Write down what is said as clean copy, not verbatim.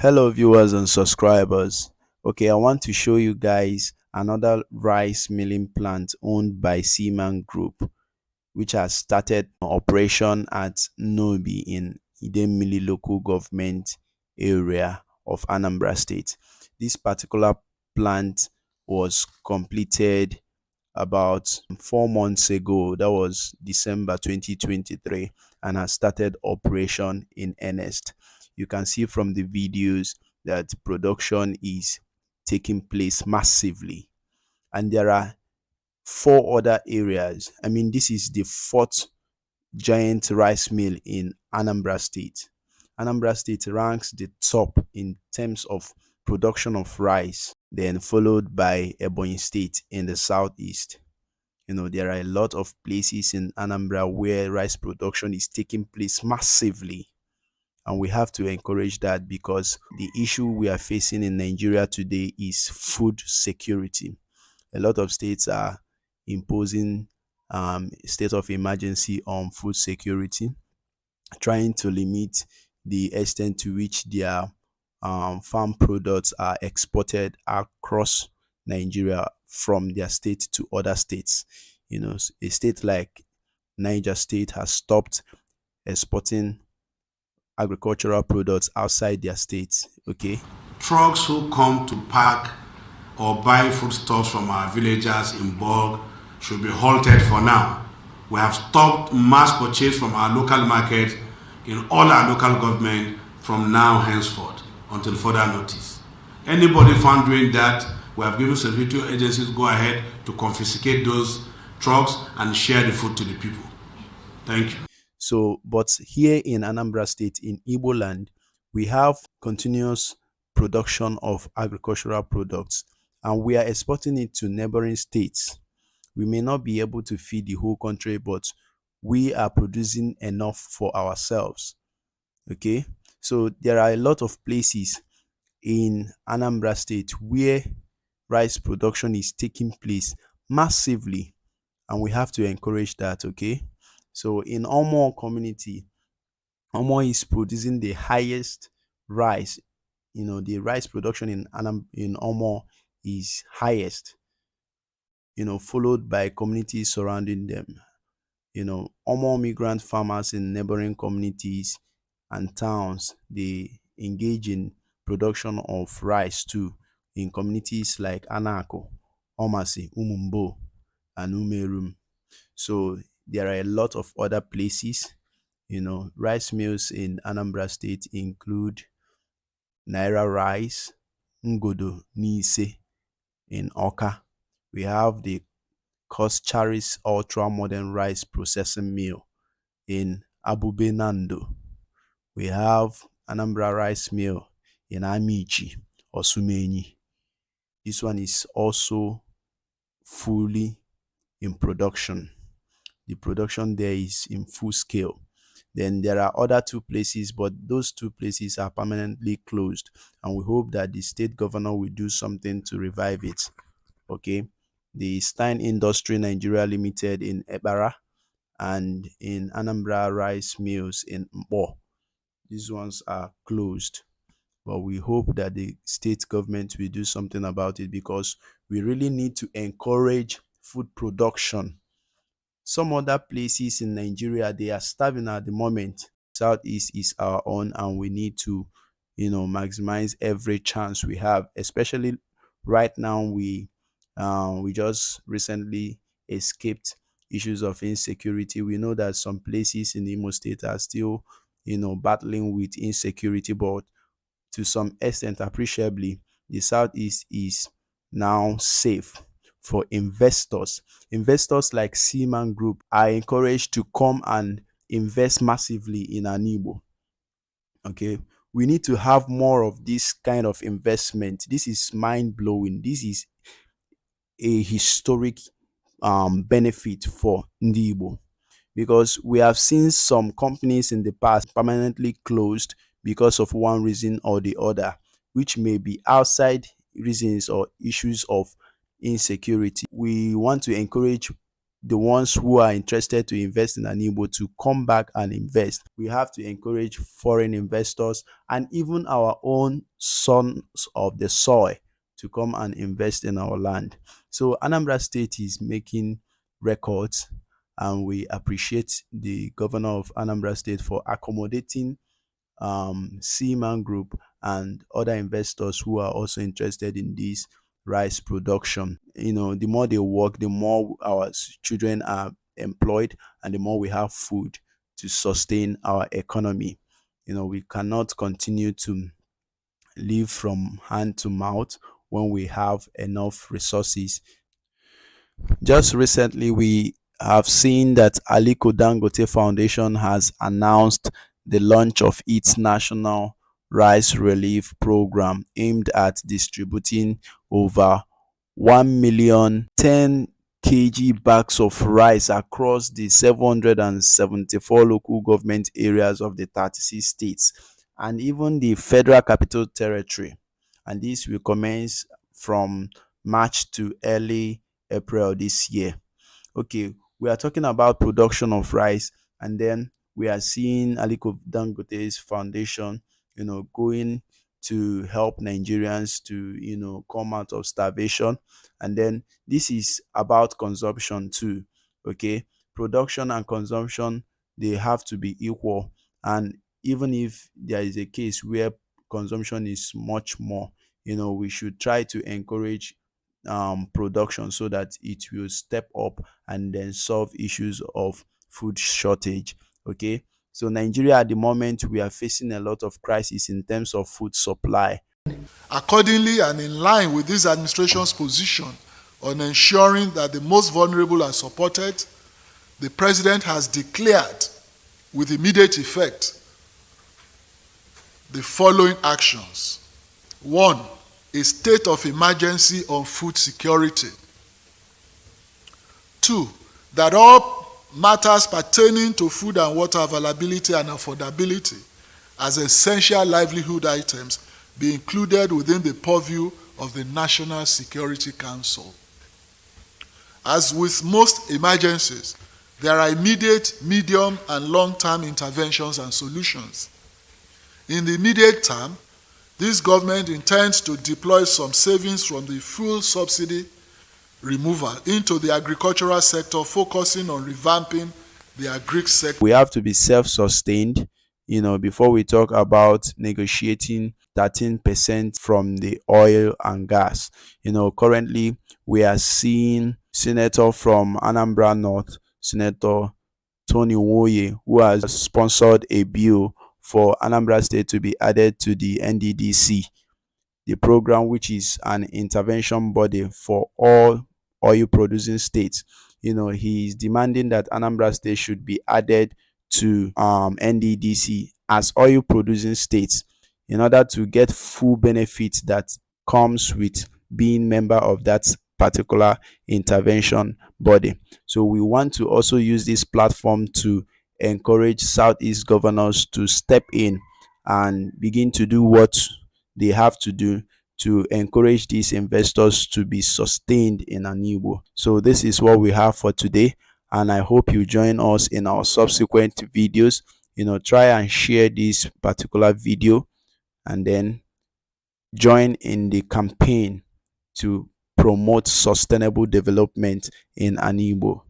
Hello viewers and subscribers. Okay, I want to show you guys another rice milling plant owned by Seaman Group, which has started operation at Nnobi in Idemili local government area of Anambra State. This particular plant was completed about 4 months ago. That was December 2023, and has started operation in earnest. You can see from the videos that production is taking place massively, and there are four other areas. I mean, this is the fourth giant rice mill in Anambra State. Anambra State ranks the top in terms of production of rice, then followed by Ebonyi State in the southeast. There are a lot of places in Anambra where rice production is taking place massively, and we have to encourage that because the issue we are facing in Nigeria today is food security. A lot of states are imposing state of emergency on food security, trying to limit the extent to which their farm products are exported across Nigeria from their state to other states. A state like Niger State has stopped exporting agricultural products outside their states. Okay. Trucks who come to park or buy foodstuffs from our villagers in bulk should be halted for now. We have stopped mass purchase from our local market in all our local government from now henceforth until further notice. Anybody found doing that, we have given security agencies go ahead to confiscate those trucks and share the food to the people. Thank you. So, but here in Anambra State, in Igbo land, we have continuous production of agricultural products, and we are exporting it to neighboring states. We may not be able to feed the whole country, but we are producing enough for ourselves. Okay, so there are a lot of places in Anambra State where rice production is taking place massively, and we have to encourage that. Okay, so in Omo community, Omo is producing the highest rice. The rice production in Omo is highest, followed by communities surrounding them. Omo migrant farmers in neighboring communities and towns, they engage in production of rice too in communities like Anako, Omasi, Umumbo, and Umerum. So there are a lot of other places. Rice mills in Anambra State include Naira Rice, Ngodo Nise in Oka. We have the Charis Ultra Modern Rice Processing Mill in Abubenando. We have Anambra Rice Mill in Amichi or Sumenyi. This one is also fully in production. The production there is in full scale. Then there are other two places, but those two places are permanently closed, and we hope that the state governor will do something to revive it. Okay, the Stein Industry Nigeria Limited in Ebara and in Anambra Rice Mills in Mbo. These ones are closed, but we hope that the state government will do something about it because we really need to encourage food production. Some other places in Nigeria, they are starving at the moment. Southeast is our own, and we need to, maximize every chance we have. Especially right now, we just recently escaped issues of insecurity. We know that some places in Imo State are still, battling with insecurity, but to some extent, appreciably, the Southeast is now safe for investors. Investors like Seaman Group are encouraged to come and invest massively in Anibo. Okay, we need to have more of this kind of investment. This is mind blowing. This is a historic benefit for Ndibo, because we have seen some companies in the past permanently closed because of one reason or the other, which may be outside reasons or issues of insecurity. We want to encourage the ones who are interested to invest in Anigbo to come back and invest. We have to encourage foreign investors and even our own sons of the soil to come and invest in our land. So Anambra State is making records, and we appreciate the governor of Anambra State for accommodating Seaman Group and other investors who are also interested in this rice production. The more they work, the more our children are employed, and the more we have food to sustain our economy. We cannot continue to live from hand to mouth when we have enough resources. Just recently, we have seen that Aliko Dangote Foundation has announced the launch of its national rice relief program aimed at distributing over 1 million 10 kg bags of rice across the 774 local government areas of the 36 states and even the Federal Capital Territory. And this will commence from March to early April this year. Okay, we are talking about production of rice, and then we are seeing Aliko Dangote's foundation, going to help Nigerians to, come out of starvation. And then this is about consumption too. Okay, production and consumption, they have to be equal. And even if there is a case where consumption is much more, we should try to encourage production so that it will step up and then solve issues of food shortage. Okay, so Nigeria at the moment, we are facing a lot of crisis in terms of food supply. Accordingly, and in line with this administration's position on ensuring that the most vulnerable are supported, the President has declared with immediate effect the following actions. 1. A state of emergency on food security. 2. That all matters pertaining to food and water availability and affordability as essential livelihood items be included within the purview of the National Security Council. As with most emergencies, there are immediate, medium, and long-term interventions and solutions. In the immediate term, this government intends to deploy some savings from the fuel subsidy removal into the agricultural sector, focusing on revamping the agri sector. We have to be self-sustained, before we talk about negotiating 13% from the oil and gas. Currently we are seeing Senator from Anambra North, Senator Tony Woye, who has sponsored a bill for Anambra State to be added to the NDDC, the program which is an intervention body for all oil producing states. He is demanding that Anambra State should be added to NDDC as oil producing states in order to get full benefits that comes with being member of that particular intervention body. So we want to also use this platform to encourage Southeast governors to step in and begin to do what they have to do to encourage these investors to be sustained in Anigbo. So this is what we have for today, and I hope you join us in our subsequent videos. Try and share this particular video, and then join in the campaign to promote sustainable development in Anigbo.